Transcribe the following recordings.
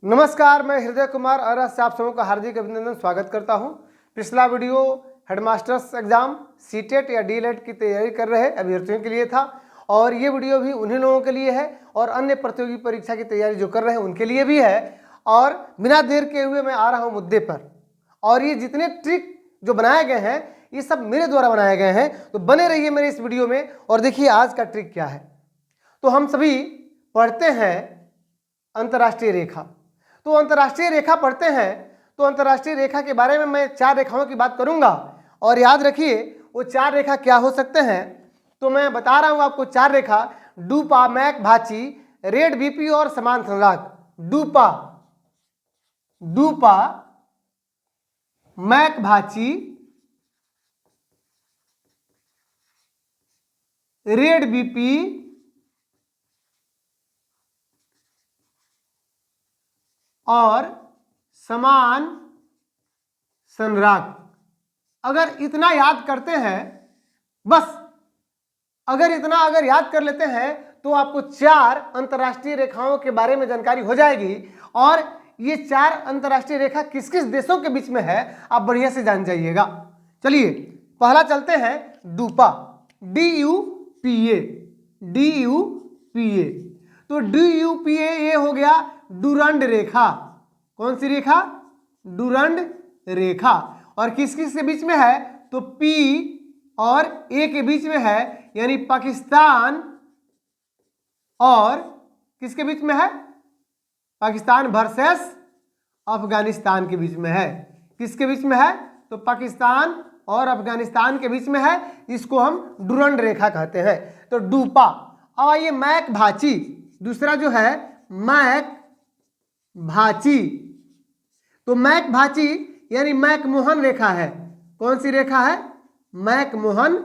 नमस्कार, मैं हृदय कुमार और से आप सबों का हार्दिक अभिनंदन स्वागत करता हूं। पिछला वीडियो हेडमास्टर्स एग्जाम सीटेट या डीएलएड की तैयारी कर रहे अभ्यर्थियों के लिए था और ये वीडियो भी उन्हीं लोगों के लिए है और अन्य प्रतियोगी परीक्षा की तैयारी जो कर रहे हैं उनके लिए भी है। और बिना देर के हुए मैं आ रहा हूँ मुद्दे पर। और ये जितने ट्रिक जो बनाए गए हैं ये सब मेरे द्वारा बनाए गए हैं, तो बने रहिए मेरे इस वीडियो में। और देखिए आज का ट्रिक क्या है। तो हम सभी पढ़ते हैं अंतर्राष्ट्रीय रेखा, तो अंतर्राष्ट्रीय रेखा पढ़ते हैं, तो अंतर्राष्ट्रीय रेखा के बारे में मैं 4 रेखाओं की बात करूंगा। और याद रखिए वो 4 रेखा क्या हो सकते हैं। तो मैं बता रहा हूं आपको 4 रेखा: डूपा, मैक, भाची, रेड बीपी और समान संराग। डूपा, डूपा, मैक, भाची, रेड बीपी और समान संराग। अगर इतना याद करते हैं, बस अगर याद कर लेते हैं तो आपको 4 अंतर्राष्ट्रीय रेखाओं के बारे में जानकारी हो जाएगी। और ये 4 अंतर्राष्ट्रीय रेखा किस किस देशों के बीच में है आप बढ़िया से जान जाइएगा। चलिए पहला चलते हैं डूपा, DUPA, DUPA। तो DUPA ये हो गया डुरंड रेखा। कौन सी रेखा? डुरंड रेखा। और किस किस के बीच में है? तो P और A के बीच में है, यानी पाकिस्तान और किसके बीच में है? पाकिस्तान वर्सेस अफगानिस्तान के बीच में है। किसके बीच में है? तो पाकिस्तान और अफगानिस्तान के बीच में है। इसको हम डुरंड रेखा कहते हैं। तो डूपा। अब आइए मैक भाची, दूसरा जो है मैक भाची। तो मैक भाची यानी मैक मोहन रेखा है। कौन सी रेखा है? मैक मोहन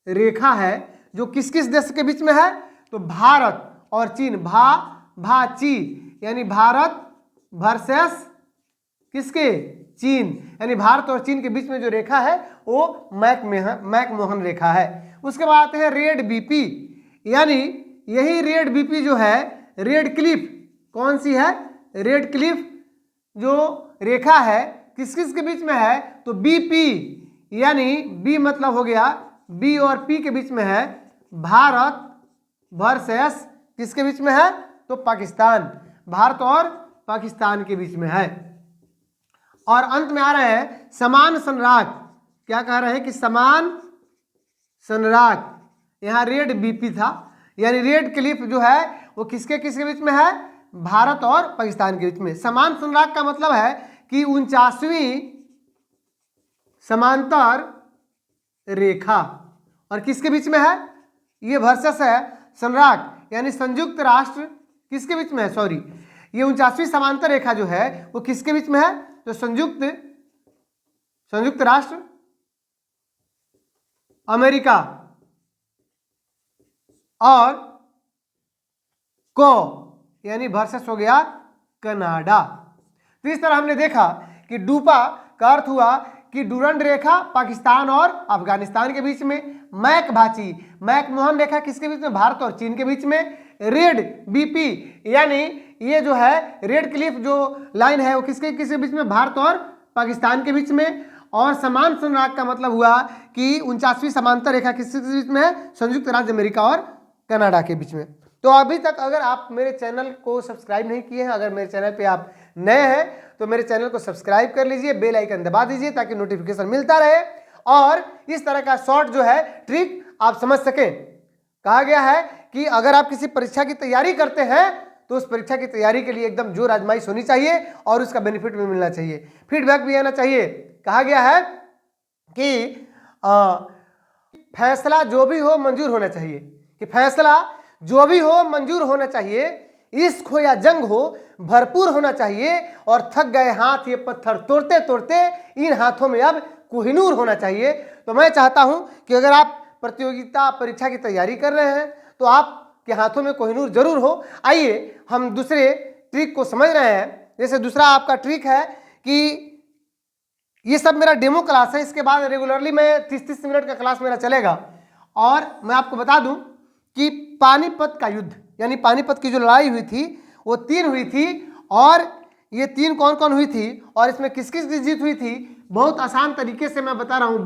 रेखा है, जो किस किस देश के बीच में है? तो भारत और चीन। भाची यानी भारत वर्सेस किसके? चीन। यानी भारत और चीन के बीच में जो रेखा है वो मैक मोहन रेखा है। उसके बाद आते हैं रेड बीपी, यानी यही रेड बीपी जो है रेड क्लिफ। कौन सी है? रेड क्लिफ जो रेखा है किस किस के बीच में है? तो बीपी, यानी बी मतलब हो गया बी और पी के बीच में है। भारत वर्सेस किसके बीच में है? तो पाकिस्तान। भारत और पाकिस्तान के बीच में है। और अंत में आ रहे हैं समान संराग। क्या कह रहे हैं कि समान संराग। यहां रेड बीपी था, यानी रेड क्लिफ जो है वो किसके बीच में है? भारत और पाकिस्तान के बीच में। समान संराग का मतलब है कि 49वीं समांतर रेखा। और किसके बीच में है? ये वर्सेस है संराग, यानी संयुक्त राष्ट्र किसके बीच में है? सॉरी, ये 49वीं समांतर रेखा जो है वो किसके बीच में है? तो संयुक्त राष्ट्र अमेरिका और को, यानी वर्सेस हो गया कनाडा। तो इस तरह हमने देखा कि डूपा का अर्थ हुआ कि डुरंड रेखा पाकिस्तान और अफगानिस्तान के बीच में। मैक भाची, मैक मोहन रेखा किसके बीच में? भारत और चीन के बीच में। रेड बीपी यानी ये जो है रेड क्लिफ जो लाइन है वो किसके बीच में? भारत और पाकिस्तान के बीच में। और समान संराग का मतलब हुआ कि 49वीं समांतर रेखा किसके बीच में है? संयुक्त राज्य अमेरिका और कनाडा के बीच में। तो अभी तक अगर आप मेरे चैनल को सब्सक्राइब नहीं किए हैं, अगर मेरे चैनल पे आप नए हैं तो मेरे चैनल को सब्सक्राइब कर लीजिए, बेल आइकन दबा दीजिए ताकि नोटिफिकेशन मिलता रहे और इस तरह का शॉर्ट जो है ट्रिक आप समझ सकें। कहा गया है कि अगर आप किसी परीक्षा की तैयारी करते हैं तो उस परीक्षा की तैयारी के लिए एकदम जोर आजमाइश होनी चाहिए और उसका बेनिफिट भी मिलना चाहिए, फीडबैक भी आना चाहिए। कहा गया है कि फैसला जो भी हो मंजूर होना चाहिए, कि फैसला जो भी हो मंजूर होना चाहिए, इश्क हो या जंग हो भरपूर होना चाहिए और थक गए हाथ ये पत्थर तोड़ते तोड़ते इन हाथों में अब कोहिनूर होना चाहिए। तो मैं चाहता हूं कि अगर आप प्रतियोगिता परीक्षा की तैयारी कर रहे हैं तो आपके हाथों में कोहिनूर जरूर हो। आइए हम दूसरे ट्रिक को समझ रहे हैं। जैसे दूसरा आपका ट्रिक है कि ये सब मेरा डेमो क्लास है, इसके बाद रेगुलरली मैं 30-30 मिनट का क्लास मेरा चलेगा। और मैं आपको बता दूं कि पानीपत का युद्ध यानी पानीपत की जो लड़ाई हुई थी वो 3 हुई थी और ये 3 कौन कौन हुई थी और इसमें किस किस की जीत हुई थी, बहुत आसान तरीके से मैं बता रहा हूं।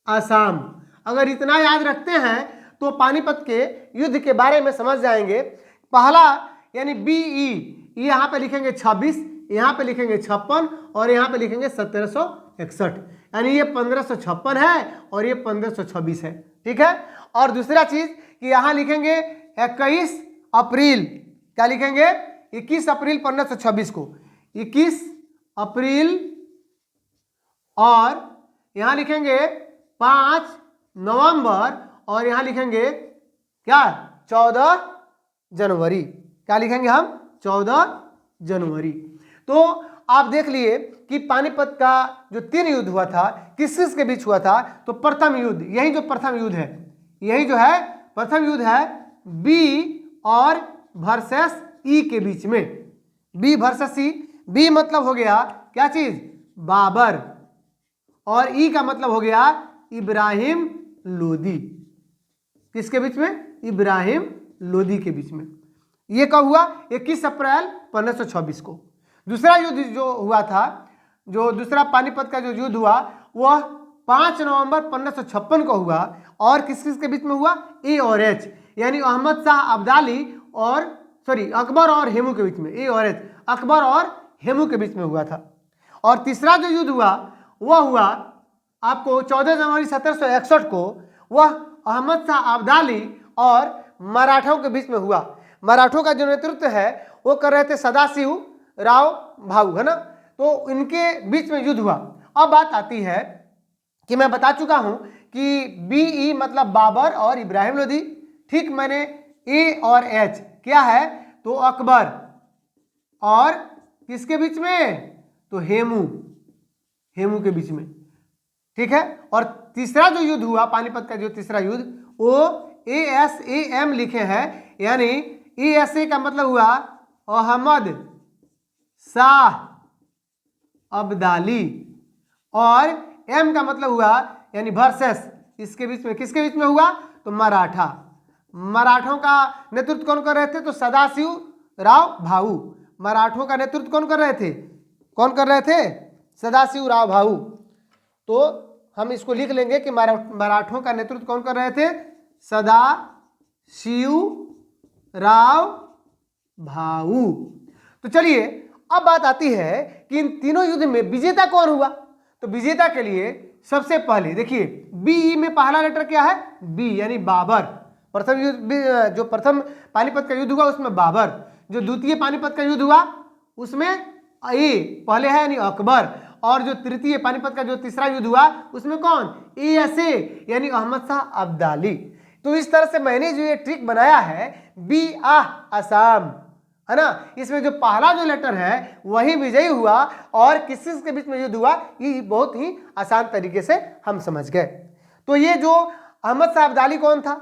असम। अगर इतना याद रखते हैं तो पानीपत के युद्ध के बारे में समझ जाएंगे। पहला यानी BE, यहाँ पे लिखेंगे 26, यहाँ पे लिखेंगे 56 और यहाँ पे लिखेंगे 1761, यानी ये 1556 है और ये 1526 है। ठीक है। और दूसरा चीज कि यहाँ लिखेंगे 21 अप्रैल, क्या लिखेंगे, 21 अप्रैल 1526 को, 21 अप्रैल, और यहाँ लिखेंगे 5 नवंबर और यहाँ लिखेंगे क्या, 14 जनवरी। क्या लिखेंगे हम, 14 जनवरी। तो आप देख लिए कि पानीपत का जो 3 युद्ध हुआ था किस किस के बीच हुआ था। तो प्रथम युद्ध, यही जो प्रथम युद्ध है, यही जो है प्रथम युद्ध है B और वर्सेस E के बीच में। B वर्सेस E, B मतलब हो गया क्या चीज, बाबर, और E का मतलब हो गया इब्राहिम लोदी। किसके बीच में, इब्राहिम लोदी के बीच में। ये कब हुआ, 21 अप्रैल 1526 को। दूसरा युद्ध जो हुआ था, जो दूसरा पानीपत का जो युद्ध हुआ वह 5 नवंबर 1556 को हुआ और किस किस के बीच में हुआ, A और H, यानी अहमद शाह अब्दाली और अकबर और हेमू के बीच में। A और H, अकबर और हेमू के बीच में हुआ था। और तीसरा जो युद्ध हुआ वह हुआ आपको 14 जनवरी 1761 को, वह अहमद शाह अब्दाली और मराठों के बीच में हुआ। मराठों का जो नेतृत्व है वो कर रहे थे सदाशिव राव भाऊ, है ना। तो इनके बीच में युद्ध हुआ। अब बात आती है कि मैं बता चुका हूं कि BE मतलब बाबर और इब्राहिम लोदी। ठीक, मैंने A और H क्या है, तो अकबर और किसके बीच में, तो हेमू के बीच में। ठीक है। और तीसरा जो युद्ध हुआ पानीपत का, जो तीसरा युद्ध, वो ASAM लिखे हैं, यानी ASA का मतलब हुआ अहमद शाह अब्दाली और M का मतलब हुआ यानी वर्सेस, इसके बीच में किसके बीच में हुआ, तो मराठा। मराठों का नेतृत्व कौन कर रहे थे, तो सदाशिव राव भाऊ। मराठों का नेतृत्व कौन कर रहे थे, सदाशिव राव भाऊ। तो हम इसको लिख लेंगे कि मराठों का नेतृत्व कौन कर रहे थे, सदाशिव राव भाऊ। तो चलिए अब बात आती है कि इन तीनों युद्ध में विजेता कौन हुआ। तो विजेता के लिए सबसे पहले देखिए BE में पहला लेटर क्या है, B यानी बाबर। प्रथम युद्ध, जो प्रथम पानीपत का युद्ध हुआ उसमें बाबर। जो द्वितीय पानीपत का युद्ध हुआ उसमें A पहले है यानी अकबर। और जो तृतीय पानीपत का जो तीसरा युद्ध हुआ उसमें कौन, ASA यानी अहमद शाह अब्दाली। तो इस तरह से मैंने जो ये ट्रिक बनाया है असम, है ना, इसमें जो पहला जो लेटर है वही विजयी हुआ और किस के बीच में युद्ध हुआ, ये बहुत ही आसान तरीके से हम समझ गए। तो ये जो अहमद शाह अब्दाली कौन था,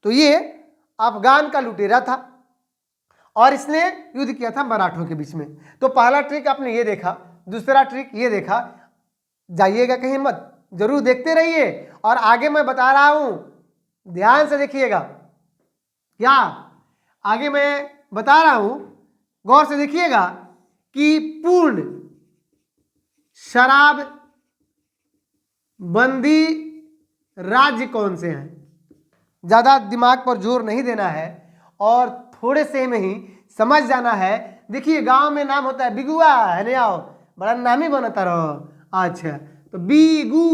तो ये अफगान का लुटेरा था और इसने युद्ध किया था मराठों के बीच में। तो पहला ट्रिक आपने ये देखा, दूसरा ट्रिक ये देखा। जाइएगा कहीं मत, जरूर देखते रहिए और आगे मैं बता रहा हूं, ध्यान से देखिएगा। क्या आगे मैं बता रहा हूं, गौर से देखिएगा कि पूर्ण शराब बंदी राज्य कौन से हैं। ज्यादा दिमाग पर जोर नहीं देना है और थोड़े से में ही समझ जाना है। देखिए गांव में नाम होता है बिगुआ, है नहीं, आओ बड़ा नामी बनता रहो। अच्छा, तो बीगू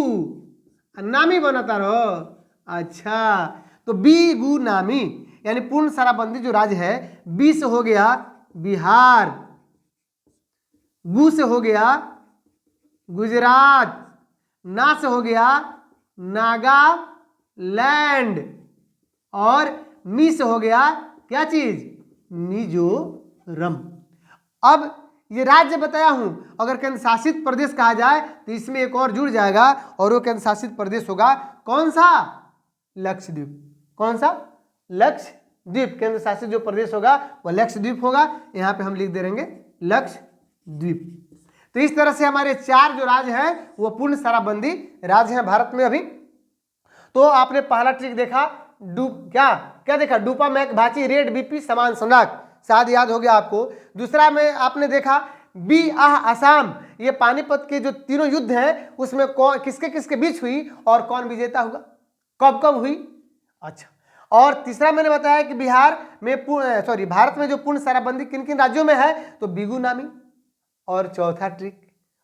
नामी बनता रहो। अच्छा, तो बीगू नामी यानी पूर्ण शराबबंदी जो राज्य है, बी से हो गया बिहार, गु से हो गया गुजरात, ना से हो गया नागालैंड और मी से हो गया क्या चीज, मिजोरम। अब ये राज्य बताया हूं, अगर केंद्र शासित प्रदेश कहा जाए तो इसमें एक और जुड़ जाएगा और वो केंद्र शासित प्रदेश होगा कौन सा, लक्षद्वीप। कौन सा, लक्षद्वीप। केंद्र शासित जो प्रदेश होगा वह लक्षद्वीप होगा। यहां पे हम लिख दे रहेंगे लक्षद्वीप। तो इस तरह से हमारे 4 जो राज्य हैं वो पूर्ण शराबबंदी राज्य हैं भारत में अभी। तो आपने पहला ट्रिक देखा, क्या देखा, डूपा मैक भाची रेड बीपी समान सनाक, शायद याद हो गया आपको। दूसरा में आपने देखा बी आह असम, ये पानीपत के जो तीनों युद्ध हैं उसमें कौन किसके किसके बीच हुई और कौन विजेता हुआ, कब कब हुई। अच्छा, और तीसरा मैंने बताया कि बिहार में भारत में जो पूर्ण शराबबंदी किन किन राज्यों में है, तो बिगु नामी। और चौथा ट्रिक,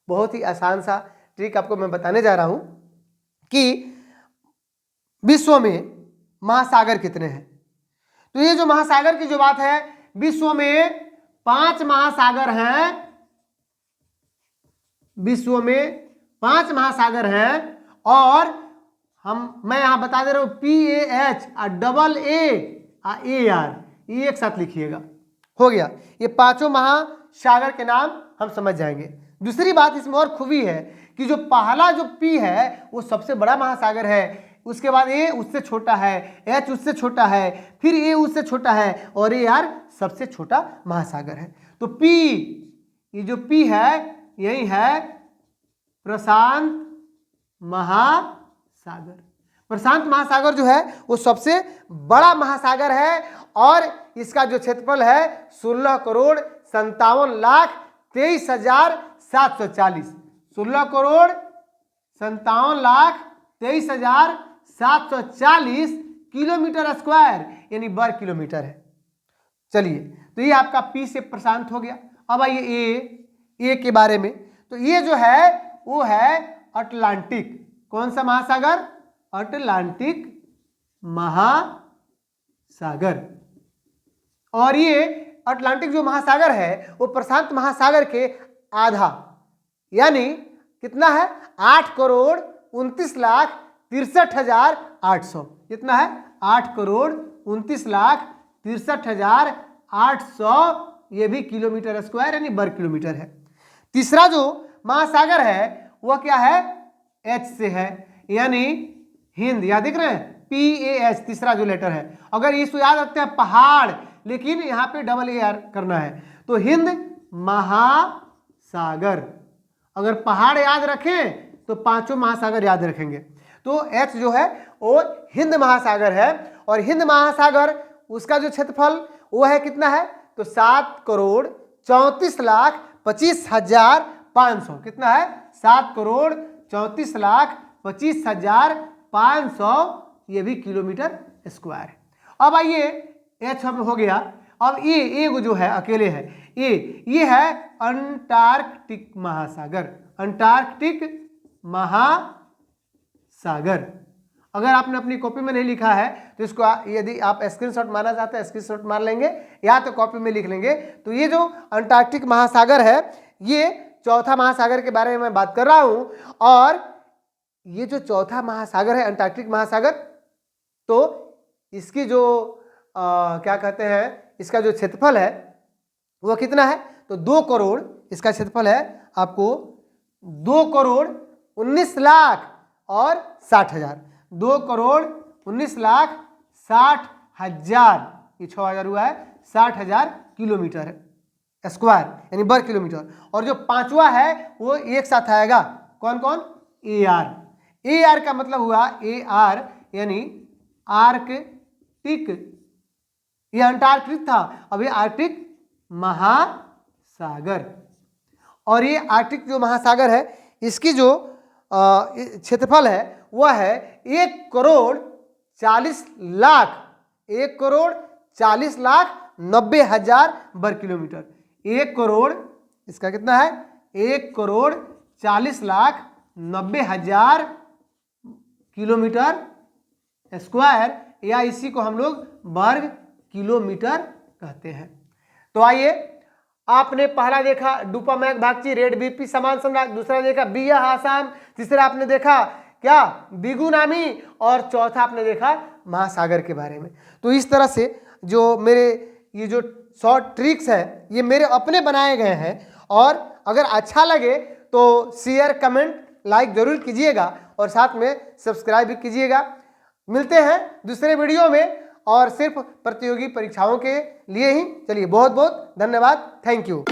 बहुत ही आसान सा ट्रिक आपको मैं बताने जा रहा हूं कि विश्व में महासागर कितने हैं। तो ये जो महासागर की जो बात है, विश्व में 5 महासागर हैं, विश्व में 5 महासागर हैं। और मैं यहां बता दे रहा हूं PAH AA ये एक साथ लिखिएगा, हो गया। ये 5 महासागर के नाम हम समझ जाएंगे। दूसरी बात इसमें और खूबी है कि जो पहला जो P है वो सबसे बड़ा महासागर है, उसके बाद A उससे छोटा है, H उससे छोटा है, फिर A उससे छोटा है और AR सबसे छोटा महासागर है। तो P, ये जो P है यही है प्रशांत महासागर। प्रशांत महासागर जो है वो सबसे बड़ा महासागर है और इसका जो क्षेत्रफल है 16,57,23,740, 16,57,23,740 किलोमीटर स्क्वायर यानी वर्ग किलोमीटर है। चलिए, तो ये आपका P से प्रशांत हो गया। अब आइए A के बारे में। तो ये जो है वो है अटलांटिक। कौन सा महासागर? अटलांटिक महासागर। और ये अटलांटिक जो महासागर है वो प्रशांत महासागर के आधा, यानी कितना है 8,29,63,800। कितना है 8,29,63,800, ये भी किलोमीटर स्क्वायर यानी वर्ग किलोमीटर है। तीसरा जो महासागर है वह क्या है? H से है, यानी हिंद। याद देख रहे हैं PAH तीसरा जो लेटर है। अगर इसको याद रखते हैं पहाड़, लेकिन यहाँ पे AR करना है, तो हिंद महासागर। अगर पहाड़ याद रखें तो 5 महासागर याद रखेंगे। तो H जो है वो हिंद महासागर है। और हिंद महासागर उसका जो क्षेत्रफल वो है कितना है? तो 7,34,25,500। कितना है? 7,34,25,500, ये भी किलोमीटर स्क्वायर है। अब आइए H हम हो गया। अब ये जो है अकेले है, ये है अंटार्कटिक महासागर। अंटार्कटिक महासागर। अगर आपने अपनी कॉपी में नहीं लिखा है तो इसको यदि आप स्क्रीनशॉट मारना चाहते हैं स्क्रीनशॉट मार लेंगे, या तो कॉपी में लिख लेंगे। तो ये जो अंटार्कटिक महासागर है ये चौथा महासागर के बारे में मैं बात कर रहा हूं। और ये जो चौथा महासागर है अंटार्कटिक महासागर, तो इसकी जो क्या कहते हैं, इसका जो क्षेत्रफल है वह कितना है? तो 2 करोड़ इसका क्षेत्रफल है आपको, 2,19,60,000। 2,19,60,000, ये 6,000 हुआ है, 60,000 किलोमीटर है स्क्वायर यानी वर्ग किलोमीटर। और जो 5वां है वो एक साथ आएगा, कौन कौन? AR। AR का मतलब हुआ AR यानी आर्कटिक। ये अंटार्कटिक था, अब ये आर्कटिक महासागर। और ये आर्कटिक जो महासागर है इसकी जो क्षेत्रफल है वह है 1,40,40,00,000 1,40,90,000 वर्ग किलोमीटर। 1 करोड़ इसका कितना है? 1,40,90,000 किलोमीटर स्क्वायर, या इसी को हम लोग वर्ग किलोमीटर कहते हैं। तो आइए, आपने पहला देखा डुपामैक भागची रेड बीपी समान सम्राट, दूसरा देखा बिया आसाम, तीसरा आपने देखा क्या बिगु नामी, और चौथा आपने देखा महासागर के बारे में। तो इस तरह से जो मेरे ये जो शॉर्ट ट्रिक्स है ये मेरे अपने बनाए गए हैं। और अगर अच्छा लगे तो शेयर कमेंट लाइक जरूर कीजिएगा और साथ में सब्सक्राइब भी कीजिएगा। मिलते हैं दूसरे वीडियो में और सिर्फ प्रतियोगी परीक्षाओं के लिए ही। चलिए, बहुत बहुत धन्यवाद, थैंक यू।